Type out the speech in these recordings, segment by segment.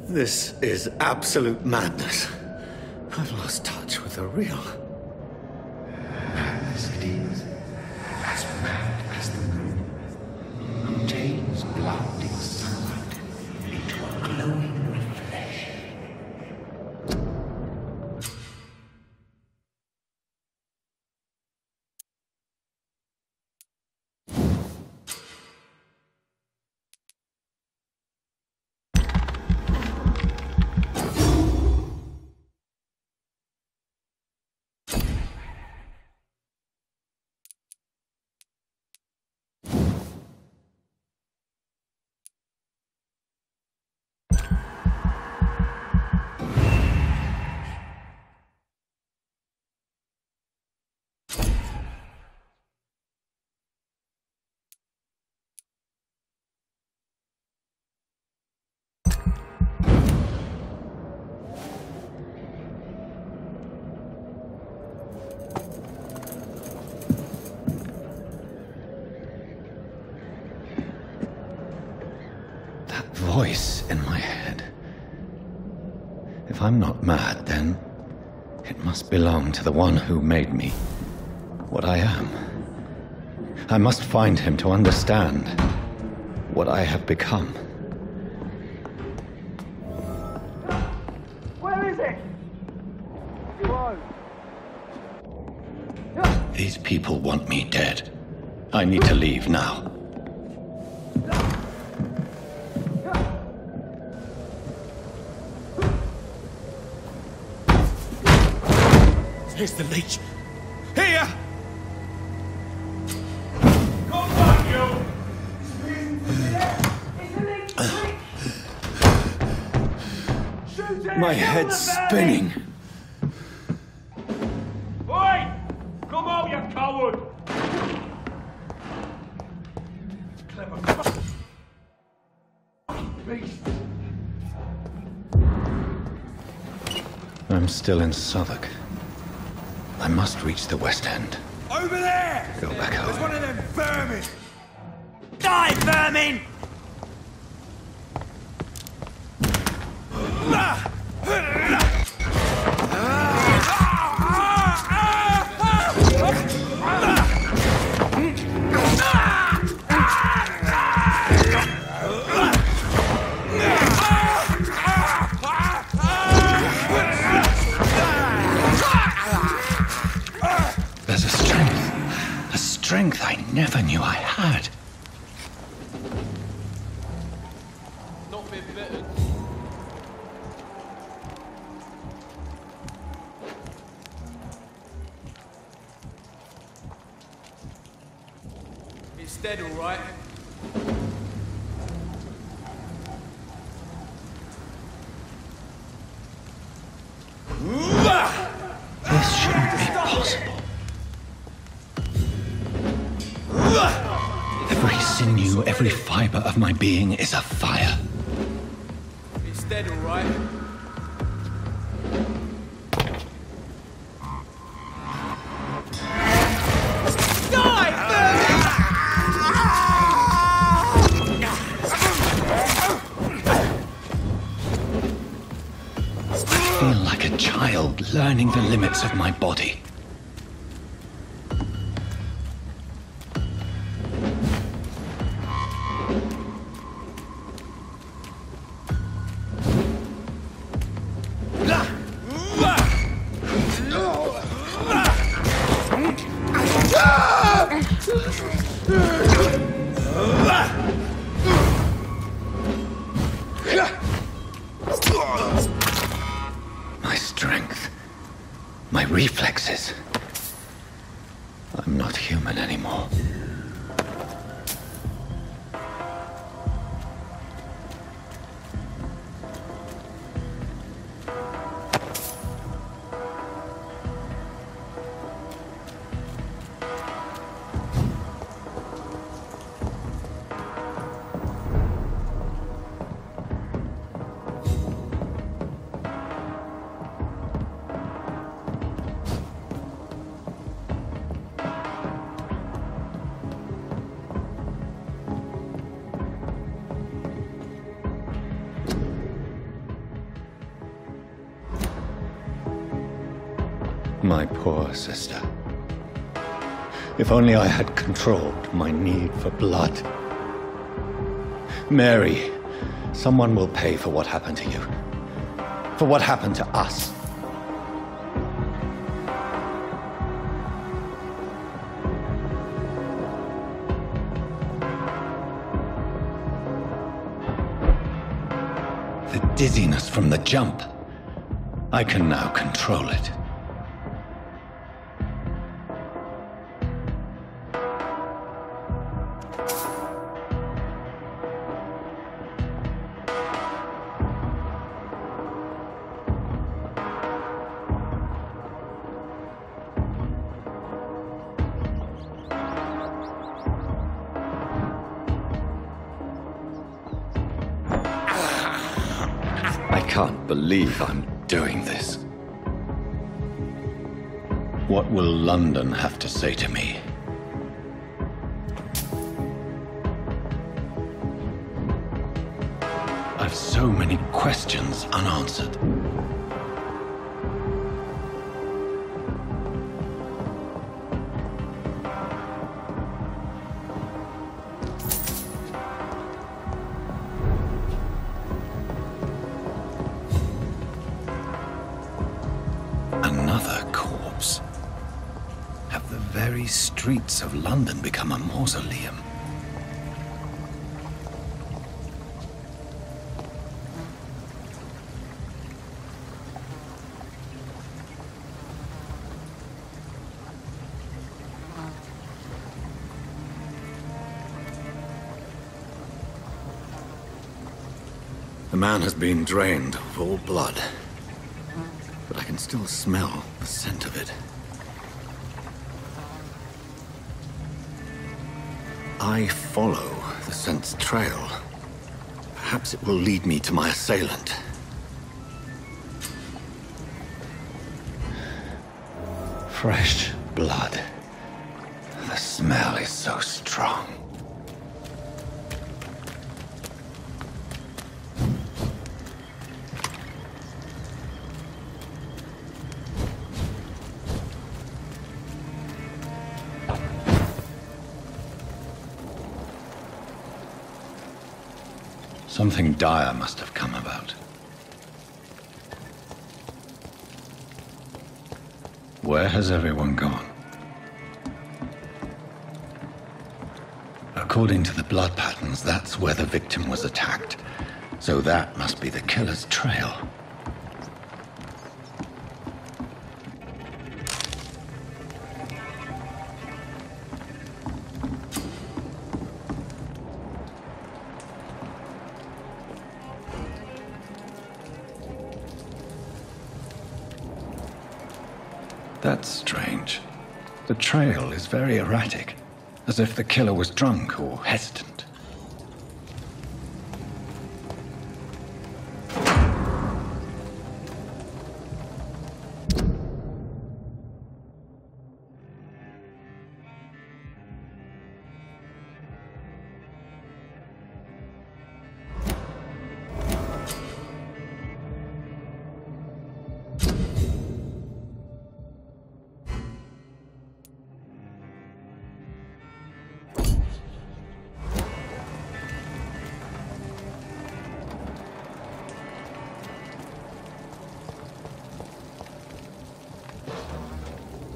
This is absolute madness. I've lost touch with the real. Madness it is, as mad as the moon, obtains blinding sunlight into a glowing reflection. Voice in my head. If I'm not mad, then it must belong to the one who made me what I am. I must find him to understand what I have become. Where is it? These people want me dead. I need to leave now. Here's the leech. Here! Come back, you! My head's spinning. Oi! Come out, you coward! Clever beast. I'm still in Southwark. I must reach the West End. Over there! Go back There's home. one of them vermin! Die, vermin! There's a strength I never knew I had. Not been bitten. It's dead, all right. This shouldn't be possible. Every sinew, every fiber of my being is afire. It's dead, all right. I feel like a child learning the limits of my body. My strength, my reflexes. I'm not human anymore. My poor sister. If only I had controlled my need for blood. Mary, someone will pay for what happened to you. For what happened to us. The dizziness from the jump. I can now control it. I can't believe I'm doing this. What will London have to say to me? I've so many questions unanswered. Another corpse. Have the very streets of London become a mausoleum? The man has been drained of all blood. But I can still smell the scent of it. I follow the scent's trail. Perhaps it will lead me to my assailant. Fresh blood. The smell is so strong. Something dire must have come about. Where has everyone gone? According to the blood patterns, that's where the victim was attacked. So that must be the killer's trail. That's strange. The trail is very erratic, as if the killer was drunk or hesitant.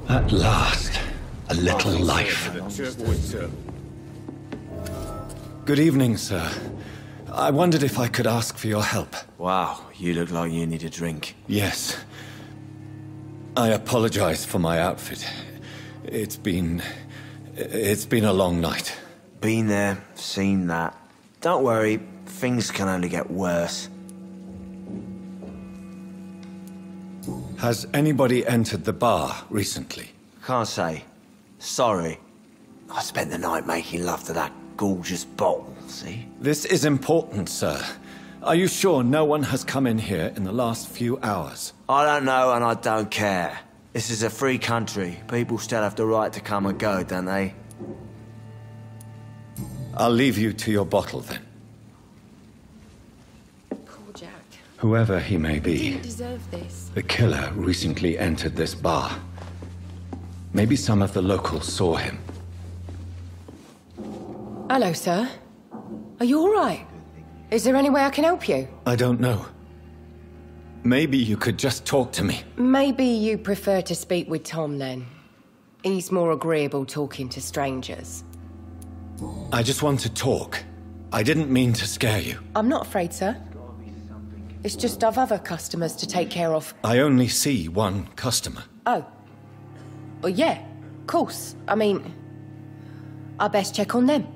At last, a little life. Good evening, sir. I wondered if I could ask for your help. Wow, you look like you need a drink. Yes. I apologize for my outfit. It's been a long night. Been there, seen that. Don't worry, things can only get worse. Has anybody entered the bar recently? Can't say. Sorry. I spent the night making love to that gorgeous bottle, see? This is important, sir. Are you sure no one has come in here in the last few hours? I don't know and I don't care. This is a free country. People still have the right to come and go, don't they? I'll leave you to your bottle, then. Poor Jack. Whoever he may He be, didn't deserve this. the killer recently entered this bar. Maybe some of the locals saw him. Hello, sir. Are you all right? Is there any way I can help you? I don't know. Maybe you could just talk to me. Maybe you prefer to speak with Tom, then. He's more agreeable talking to strangers. I just want to talk. I didn't mean to scare you. I'm not afraid, sir. It's just I've other customers to take care of. I only see one customer. Oh. Well, yeah, of course. I mean, I best check on them.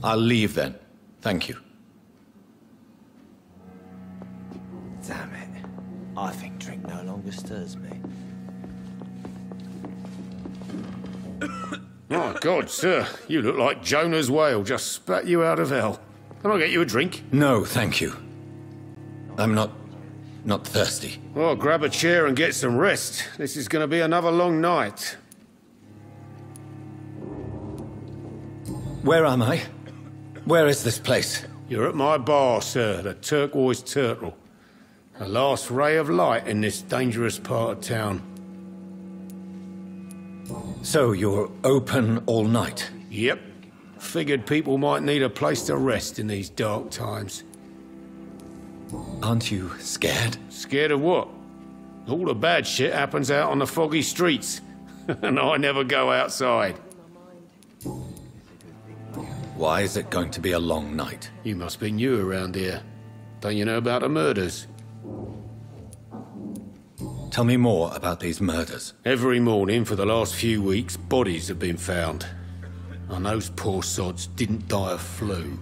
I'll leave then. Thank you. Damn it. I think drink no longer stirs me. Oh, God, sir. You look like Jonah's whale just spat you out of hell. Can I get you a drink? No, thank you. I'm not thirsty. Well, grab a chair and get some rest. This is going to be another long night. Where am I? Where is this place? You're at my bar, sir, the Turquoise Turtle. The last ray of light in this dangerous part of town. So you're open all night? Yep. Figured people might need a place to rest in these dark times. Aren't you scared? Scared of what? All the bad shit happens out on the foggy streets. And I never go outside. Why is it going to be a long night? You must be new around here. Don't you know about the murders? Tell me more about these murders. Every morning for the last few weeks, bodies have been found. And those poor sods didn't die of flu.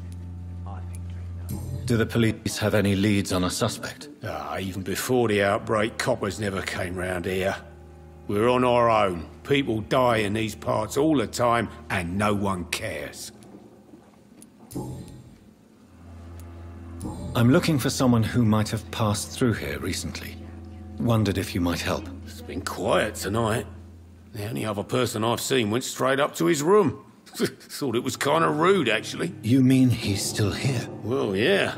Do the police have any leads on a suspect? Even before the outbreak, coppers never came round here. We're on our own. People die in these parts all the time, and no one cares. I'm looking for someone who might have passed through here recently. Wondered if you might help. It's been quiet tonight. The only other person I've seen went straight up to his room. Thought it was kind of rude, actually. You mean he's still here? Well, yeah.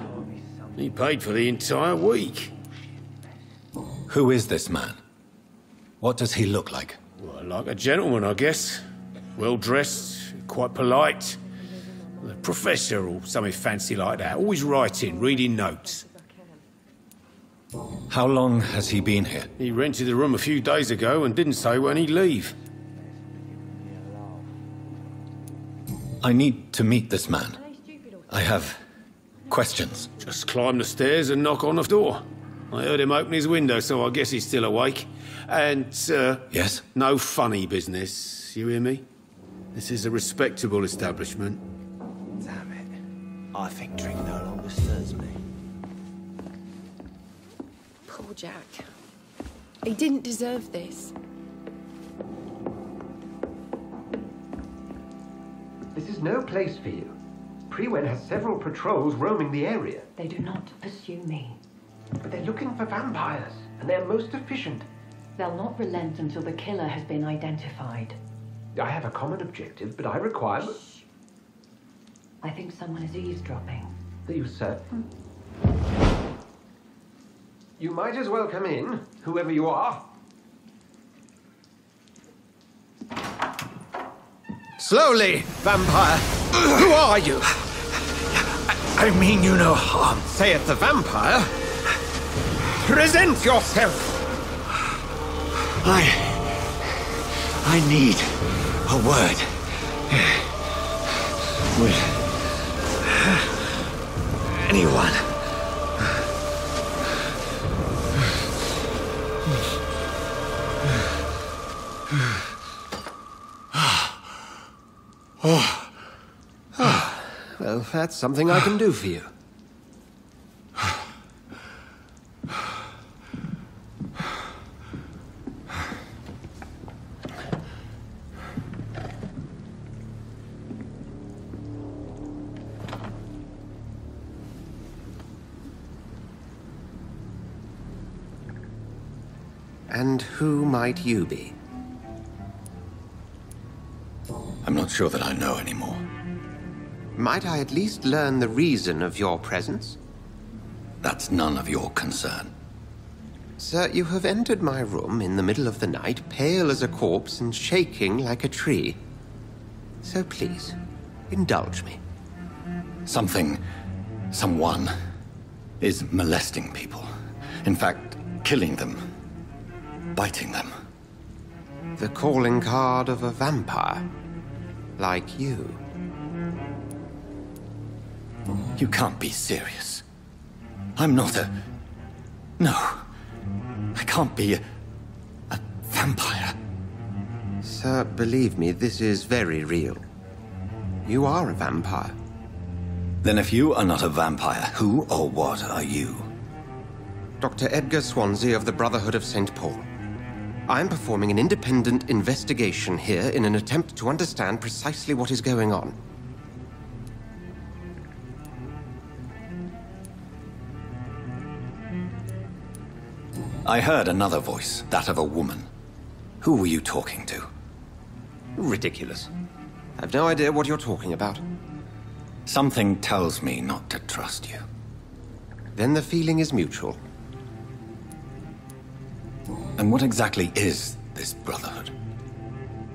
He paid for the entire week. Who is this man? What does he look like? Well, like a gentleman, I guess. Well-dressed, quite polite. A professor or something fancy like that. Always writing, reading notes. How long has he been here? He rented the room a few days ago and didn't say when he'd leave. I need to meet this man. I have questions. Just climb the stairs and knock on the door. I heard him open his window, so I guess he's still awake. And, Yes? no funny business, you hear me? This is a respectable establishment. Damn it. I think drink no longer stirs me. Poor Jack. He didn't deserve this. This is no place for you. Prewen has several patrols roaming the area. They do not pursue me. But they're looking for vampires, and they're most efficient. They'll not relent until the killer has been identified. I have a common objective, but I require... I think someone is eavesdropping. Are you certain? You might as well come in, whoever you are. Slowly, vampire. Who are you? I mean you no harm, saith the vampire. Present yourself. I need a word. With anyone. Well, that's something I can do for you. And who might you be? I'm not sure that I know anymore. Might I at least learn the reason of your presence? That's none of your concern. Sir, you have entered my room in the middle of the night, pale as a corpse and shaking like a tree. So please, indulge me. Someone is molesting people. In fact, killing them. Biting them. The calling card of a vampire. Like you. You can't be serious. I'm not a... No. I can't be a vampire. Sir, believe me, this is very real. You are a vampire. Then if you are not a vampire, who or what are you? Dr. Edgar Swansea of the Brotherhood of St. Paul. I am performing an independent investigation here in an attempt to understand precisely what is going on. I heard another voice, that of a woman. Who were you talking to? Ridiculous. I've no idea what you're talking about. Something tells me not to trust you. Then the feeling is mutual. And what exactly is this Brotherhood?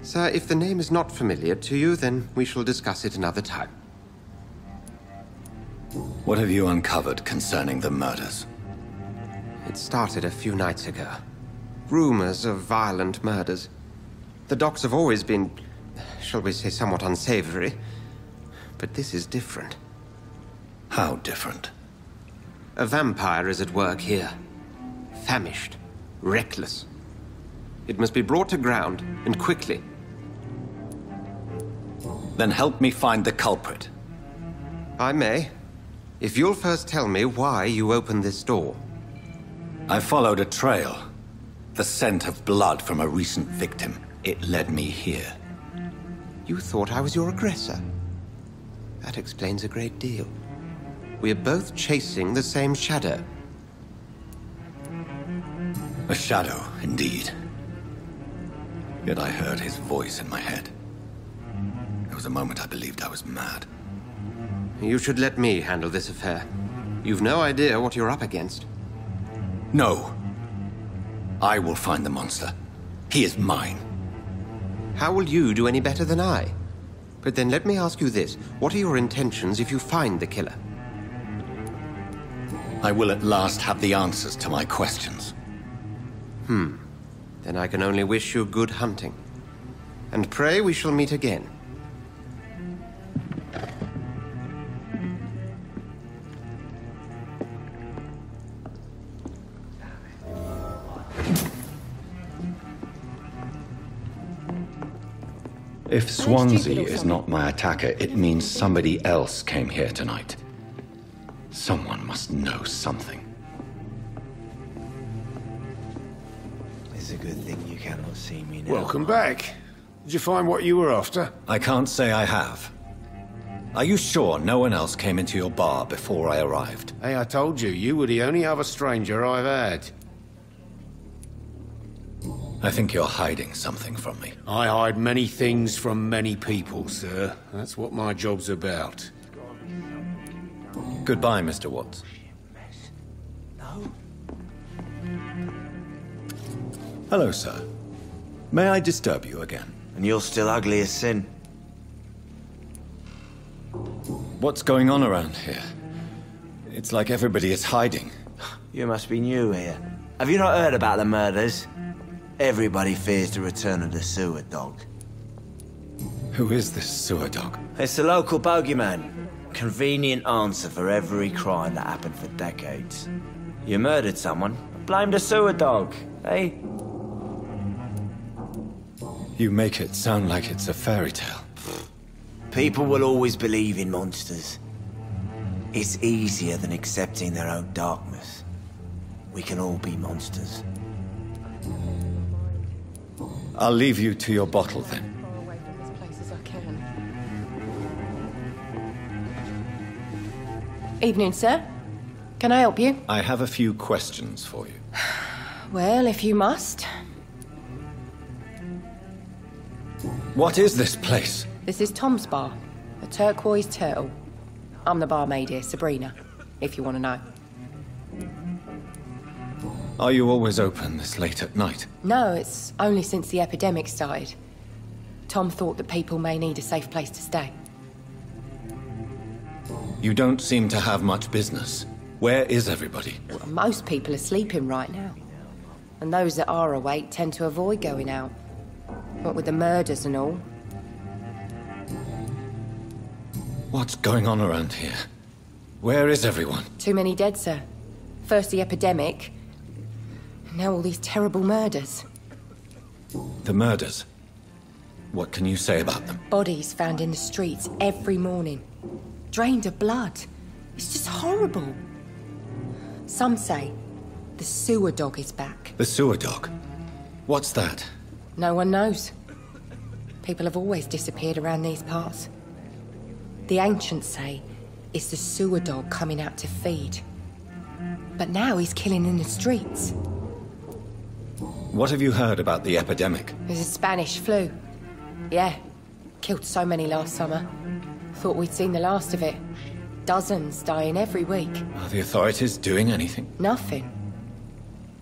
Sir, if the name is not familiar to you, then we shall discuss it another time. What have you uncovered concerning the murders? It started a few nights ago. Rumors of violent murders. The docks have always been, shall we say, somewhat unsavory. But this is different. How different? A vampire is at work here. Famished. Reckless. It must be brought to ground, and quickly. Then help me find the culprit. I may. If you'll first tell me why you opened this door. I followed a trail. The scent of blood from a recent victim. It led me here. You thought I was your aggressor. That explains a great deal. We are both chasing the same shadow. A shadow, indeed. Yet I heard his voice in my head. There was a moment I believed I was mad. You should let me handle this affair. You've no idea what you're up against. No. I will find the monster. He is mine. How will you do any better than I? But then let me ask you this. What are your intentions if you find the killer? I will at last have the answers to my questions. Then I can only wish you good hunting. And pray we shall meet again. If Swansea is not my attacker, it means somebody else came here tonight. Someone must know something. It's a good thing you cannot see me now. Welcome back. Did you find what you were after? I can't say I have. Are you sure no one else came into your bar before I arrived? Hey, I told you, you were the only other stranger I've had. I think you're hiding something from me. I hide many things from many people, sir. That's what my job's about. Goodbye, Mr. Watts. No? Hello, sir. May I disturb you again? And you're still ugly as sin. What's going on around here? It's like everybody is hiding. You must be new here. Have you not heard about the murders? Everybody fears the return of the sewer dog. Who is this sewer dog? It's the local bogeyman. Convenient answer for every crime that happened for decades. You murdered someone, blame the sewer dog, eh? You make it sound like it's a fairy tale. People will always believe in monsters. It's easier than accepting their own darkness. We can all be monsters. I'll leave you to your bottle then. Far away from this place as I can. Evening, sir. Can I help you? I have a few questions for you. Well, if you must. What is this place? This is Tom's bar, a turquoise turtle. I'm the barmaid here, Sabrina, if you want to know. Are you always open this late at night? No, it's only since the epidemic started. Tom thought that people may need a safe place to stay. You don't seem to have much business. Where is everybody? Well, most people are sleeping right now. And those that are awake tend to avoid going out. What with the murders and all. What's going on around here? Where is everyone? Too many dead, sir. First the epidemic, and now all these terrible murders. The murders? What can you say about them? Bodies found in the streets every morning. Drained of blood. It's just horrible. Some say the sewer dog is back. The sewer dog? What's that? No one knows. People have always disappeared around these parts. The ancients say it's the sewer dog coming out to feed. But now he's killing in the streets. What have you heard about the epidemic? There's a Spanish flu. Yeah. Killed so many last summer. Thought we'd seen the last of it. Dozens dying every week. Are the authorities doing anything? Nothing.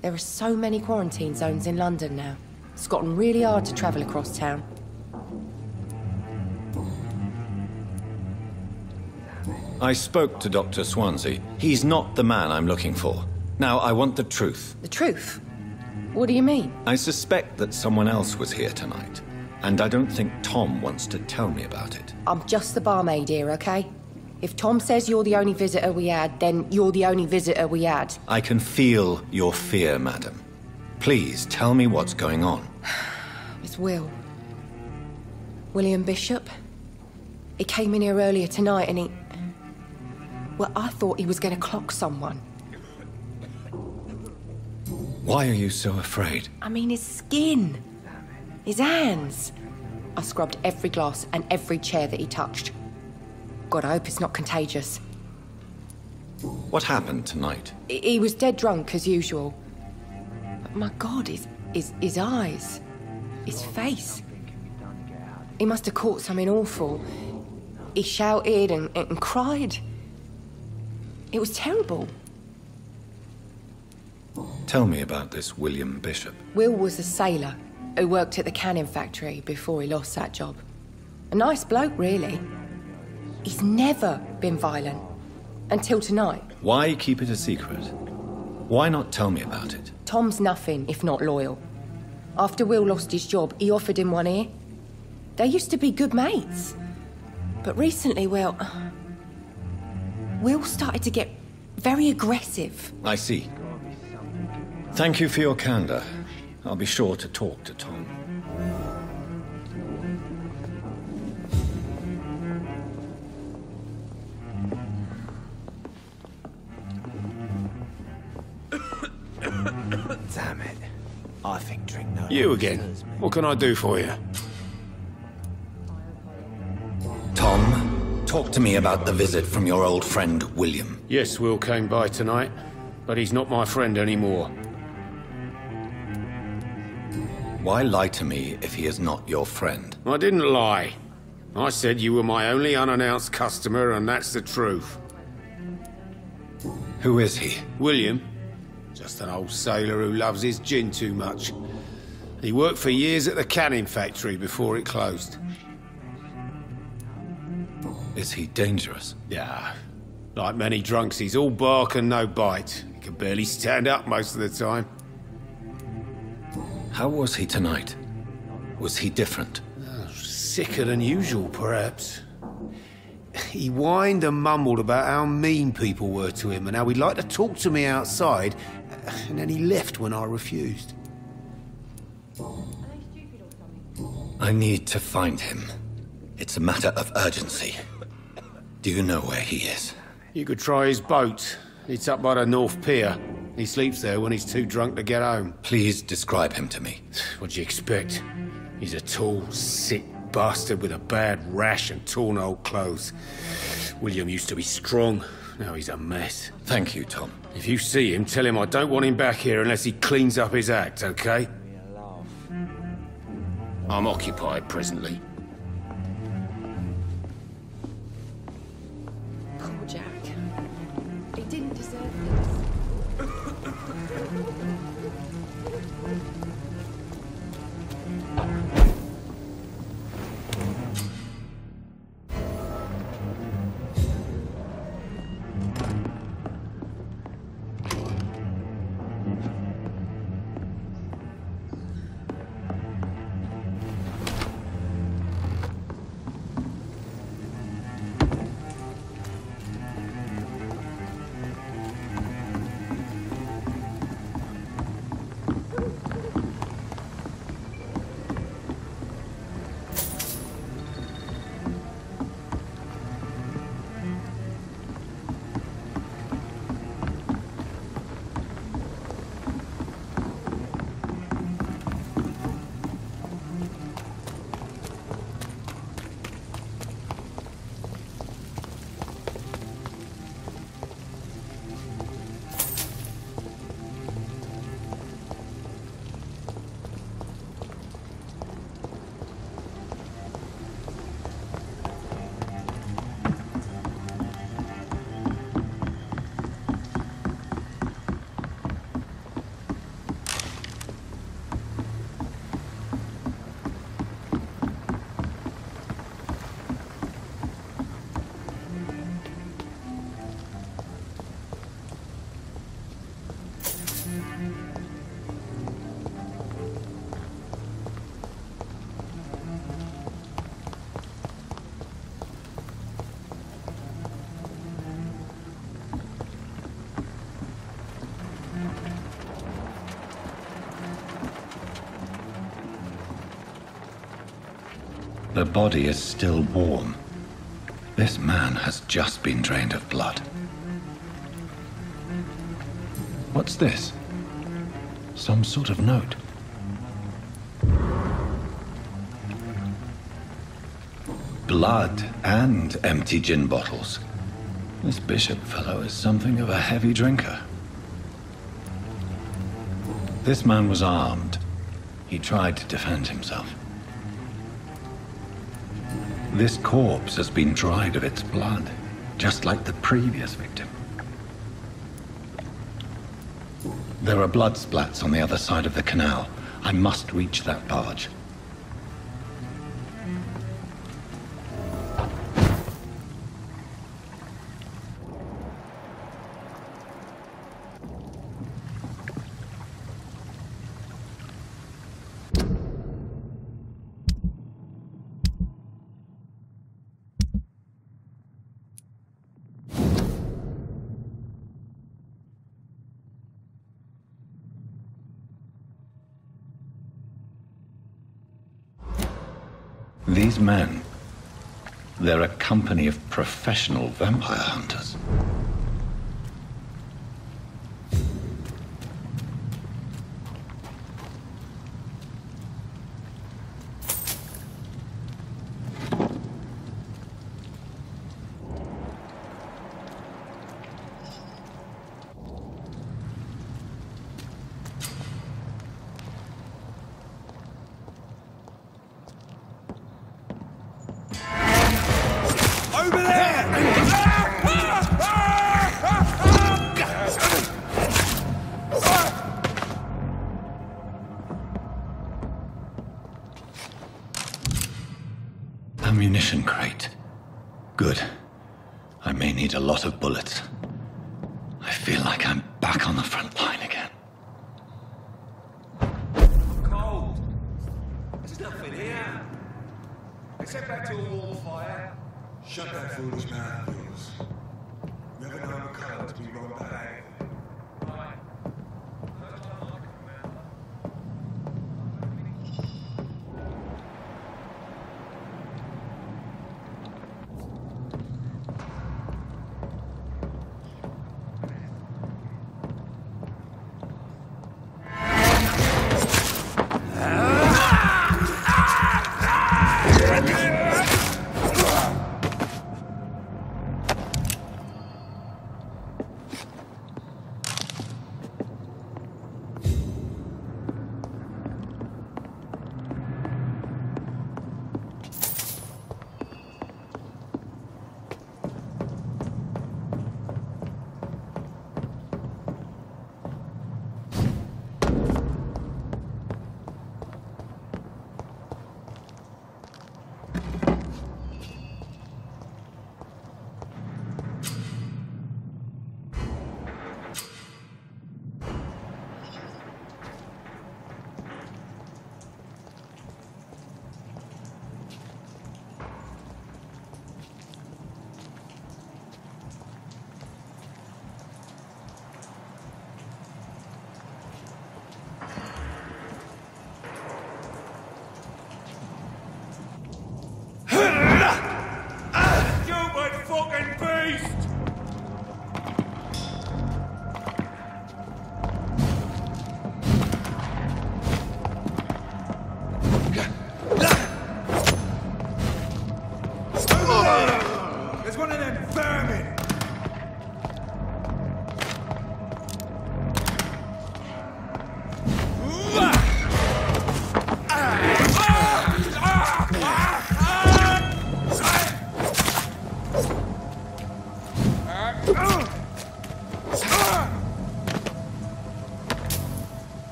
There are so many quarantine zones in London now. It's gotten really hard to travel across town. I spoke to Dr. Swansea. He's not the man I'm looking for. Now, I want the truth. The truth? What do you mean? I suspect that someone else was here tonight, and I don't think Tom wants to tell me about it. I'm just the barmaid here, okay? If Tom says you're the only visitor we had, then you're the only visitor we had. I can feel your fear, madam. Please, tell me what's going on. It's Will. William Bishop. He came in here earlier tonight and he... Well, I thought he was going to clock someone. Why are you so afraid? I mean, his skin. His hands. I scrubbed every glass and every chair that he touched. God, I hope it's not contagious. What happened tonight? He was dead drunk, as usual. But my God, his eyes. His face. He must have caught something awful. He shouted and cried. It was terrible. Tell me about this William Bishop. Will was a sailor who worked at the canning factory before he lost that job. A nice bloke, really. He's never been violent. Until tonight. Why keep it a secret? Why not tell me about it? Tom's nothing if not loyal. After Will lost his job, he offered him one ear. They used to be good mates. But recently, well... Will started to get very aggressive. I see. Thank you for your candor. I'll be sure to talk to Tom. Damn it. I think drink no. You again. What can I do for you? Tom, talk to me about the visit from your old friend, William. Yes, Will came by tonight, but he's not my friend anymore. Why lie to me if he is not your friend? I didn't lie. I said you were my only unannounced customer, and that's the truth. Who is he? William. Just an old sailor who loves his gin too much. He worked for years at the canning factory before it closed. Is he dangerous? Yeah. Like many drunks, he's all bark and no bite. He can barely stand up most of the time. How was he tonight? Was he different? Sicker than usual, perhaps. He whined and mumbled about how mean people were to him and how he'd like to talk to me outside, and then he left when I refused. I need to find him. It's a matter of urgency. Do you know where he is? You could try his boat. It's up by the North Pier. He sleeps there when he's too drunk to get home. Please describe him to me. What'd you expect? He's a tall, sick bastard with a bad rash and torn old clothes. William used to be strong. Now he's a mess. Thank you, Tom. If you see him, tell him I don't want him back here unless he cleans up his act, okay? I'm occupied presently. Poor Jack. He didn't deserve this. The body is still warm. This man has just been drained of blood. What's this? Some sort of note. Blood and empty gin bottles. This bishop fellow is something of a heavy drinker. This man was armed. He tried to defend himself. This corpse has been dried of its blood, just like the previous victim. There are blood splats on the other side of the canal. I must reach that barge. These men, they're a company of professional vampire hunters. Ammunition crate. Good. I may need a lot of bullets. I feel like I'm back on the front line again. Cold. There's nothing here. Except back to a wall fire. Shut that foolish mouth of yours. Never known a color to be wrong behaved.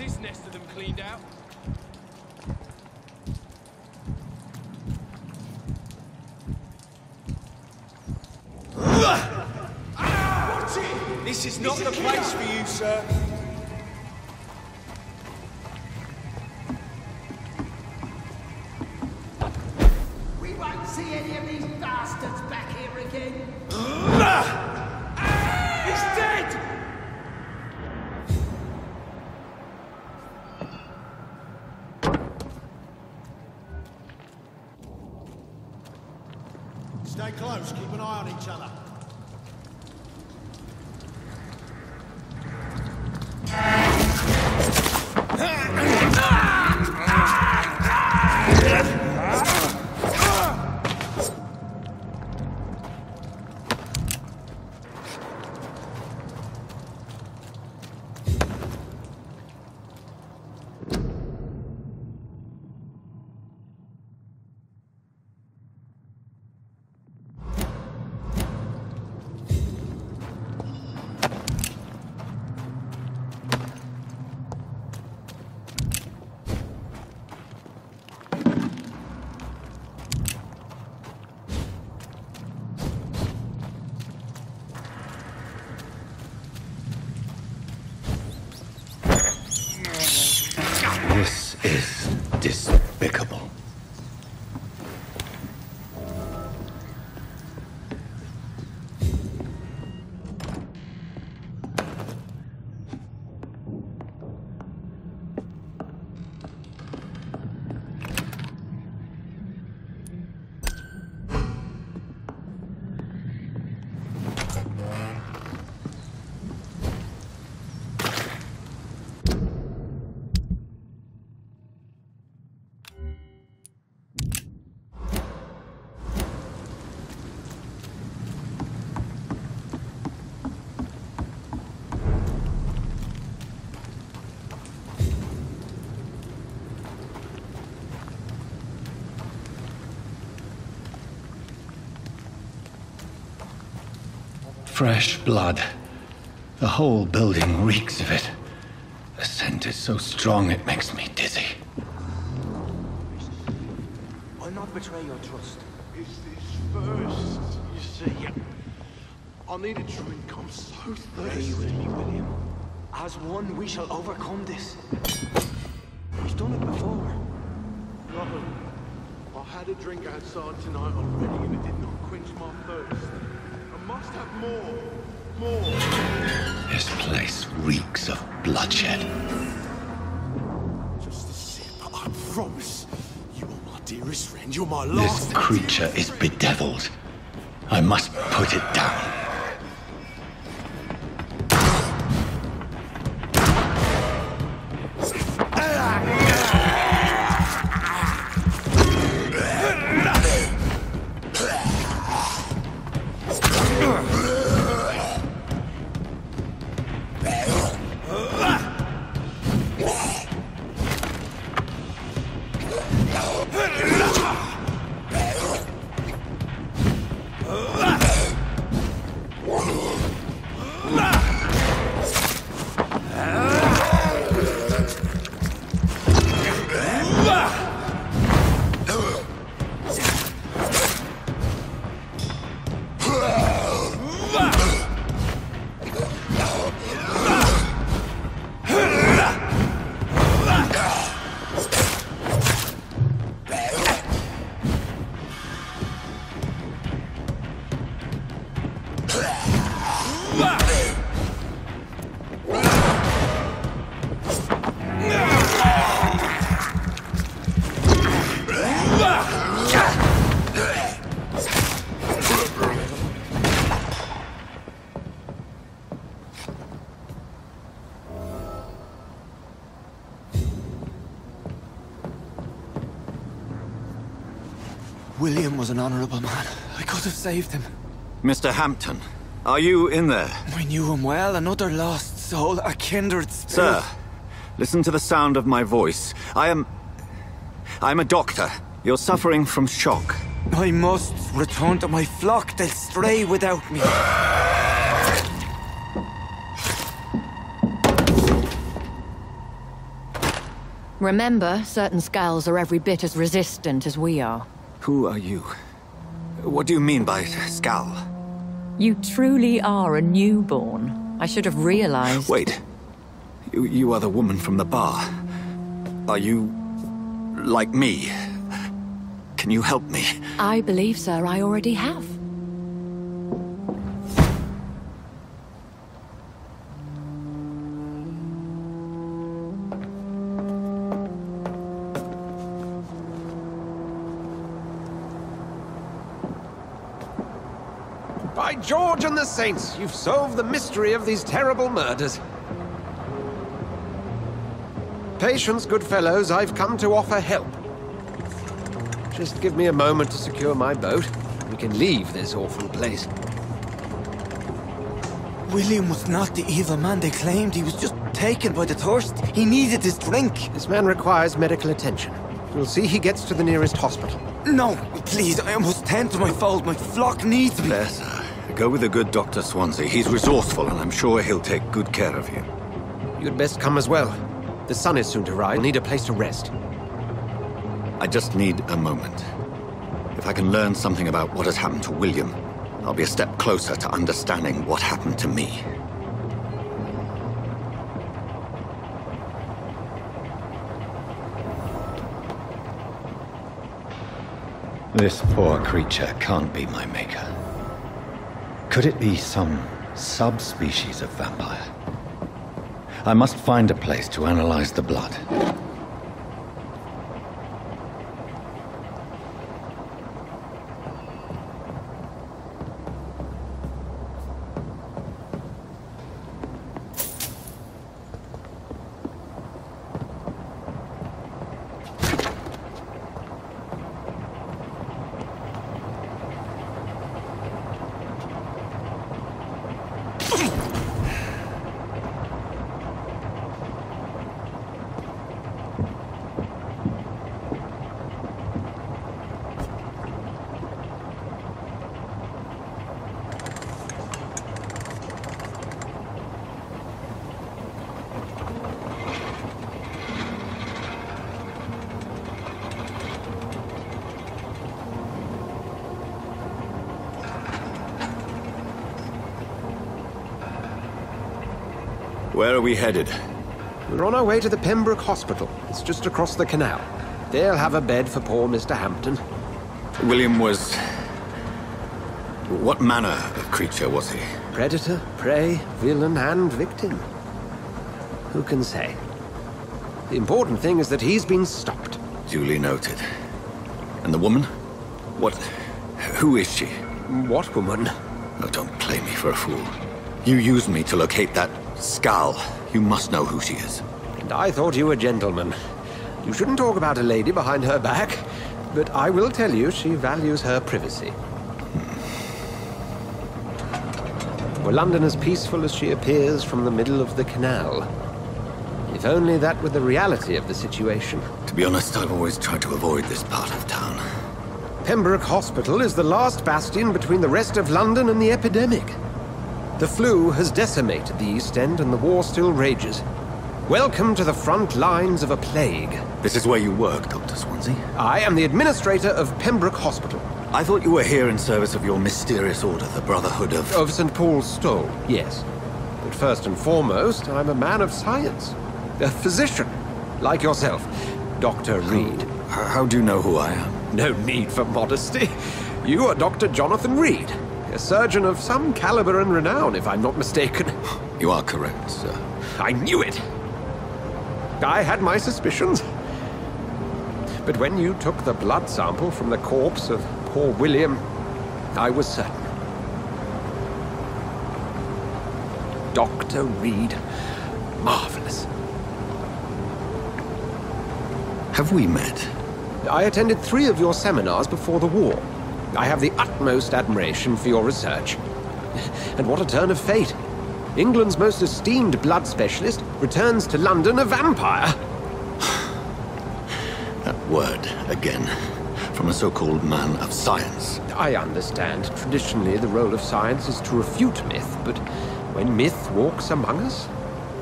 this nest of them cleaned out? What's it? This is not the place for you, sir. We won't see any of these bastards back here again. He's dead! Stay close, keep an eye on each other. This is despicable. Fresh blood. The whole building reeks of it. The scent is so strong it makes me dizzy. I'll not betray your trust. It's this first, you see. I need a drink, I'm so thirsty. Stay with me, William. As one, we shall overcome this. We've done it before. No. I had a drink outside tonight already and it did not quench my thirst. I must have more. More. This place reeks of bloodshed. Just a sip, I promise. You are my dearest friend, you're my last... This creature is bedeviled. I must put it down. William was an honorable man. I could have saved him. Mr. Hampton, are you in there? I knew him well, another lost soul, a kindred spirit. Sir, listen to the sound of my voice. I'm a doctor. You're suffering from shock. I must return to my flock. They'll stray without me. Remember, certain skulls are every bit as resistant as we are. Who are you? What do you mean by skull? You truly are a newborn. I should have realized. Wait. You are the woman from the bar. Are you... like me? Can you help me? I believe, sir, I already have. By George and the Saints, you've solved the mystery of these terrible murders. Patience, good fellows, I've come to offer help. Just give me a moment to secure my boat. We can leave this awful place. William was not the evil man they claimed. He was just taken by the thirst. He needed this drink. This man requires medical attention. We'll see he gets to the nearest hospital. No, please, I must tend to my fold. My flock needs me. There, sir. Go with the good Dr. Swansea. He's resourceful, and I'm sure he'll take good care of you. You'd best come as well. The sun is soon to rise. We'll need a place to rest. I just need a moment. If I can learn something about what has happened to William, I'll be a step closer to understanding what happened to me. This poor creature can't be my maker. Could it be some subspecies of vampire? I must find a place to analyze the blood. Where are we headed? We're on our way to the Pembroke Hospital. It's just across the canal. They'll have a bed for poor Mr. Hampton. William was... what manner of creature was he? Predator, prey, villain, and victim. Who can say? The important thing is that he's been stopped. Duly noted. And the woman? What... who is she? What woman? Oh, don't play me for a fool. You used me to locate that skull. You must know who she is. And I thought you a gentleman. You shouldn't talk about a lady behind her back, but I will tell you she values her privacy. Were London as peaceful as she appears from the middle of the canal? If only that were the reality of the situation. To be honest, I've always tried to avoid this part of town. Pembroke Hospital is the last bastion between the rest of London and the epidemic. The flu has decimated the East End and the war still rages. Welcome to the front lines of a plague. This is where you work, Dr. Swansea? I am the administrator of Pembroke Hospital. I thought you were here in service of your mysterious order, the Brotherhood of... Of St. Paul's Stole, yes. But first and foremost, I'm a man of science. A physician, like yourself, Dr. Reed. How do you know who I am? No need for modesty. You are Dr. Jonathan Reed. A surgeon of some caliber and renown, if I'm not mistaken. You are correct, sir. I knew it! I had my suspicions. But when you took the blood sample from the corpse of poor William, I was certain. Dr. Reed. Marvelous. Have we met? I attended 3 of your seminars before the war. I have the utmost admiration for your research. And what a turn of fate. England's most esteemed blood specialist returns to London a vampire. That word, again, from a so-called man of science. I understand. Traditionally, the role of science is to refute myth, but when myth walks among us,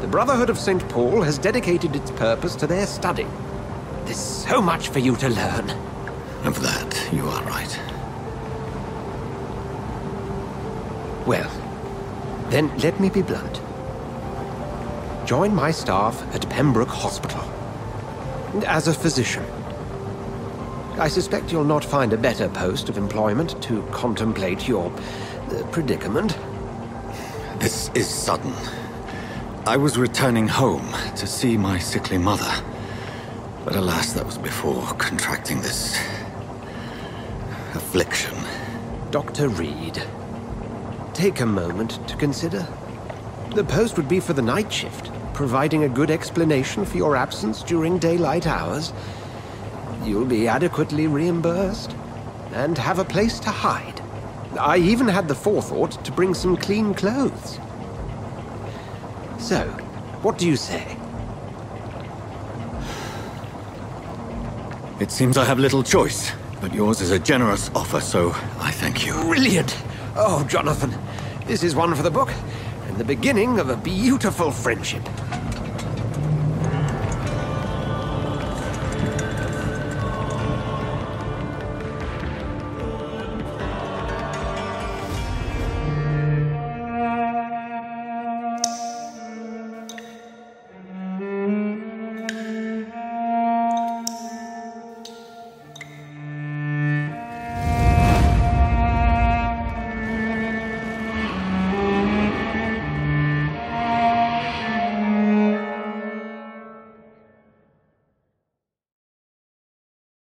The Brotherhood of St. Paul has dedicated its purpose to their study. There's so much for you to learn. Of that, you are right. Well, then let me be blunt. Join my staff at Pembroke Hospital. As a physician. I suspect you'll not find a better post of employment to contemplate your predicament. This is sudden. I was returning home to see my sickly mother. But alas, that was before contracting this affliction. Dr. Reed, take a moment to consider. The post would be for the night shift, providing a good explanation for your absence during daylight hours. You'll be adequately reimbursed, and have a place to hide. I even had the forethought to bring some clean clothes. So, what do you say? It seems I have little choice, but yours is a generous offer, so I thank you. Brilliant! Oh, Jonathan, this is one for the book, and the beginning of a beautiful friendship.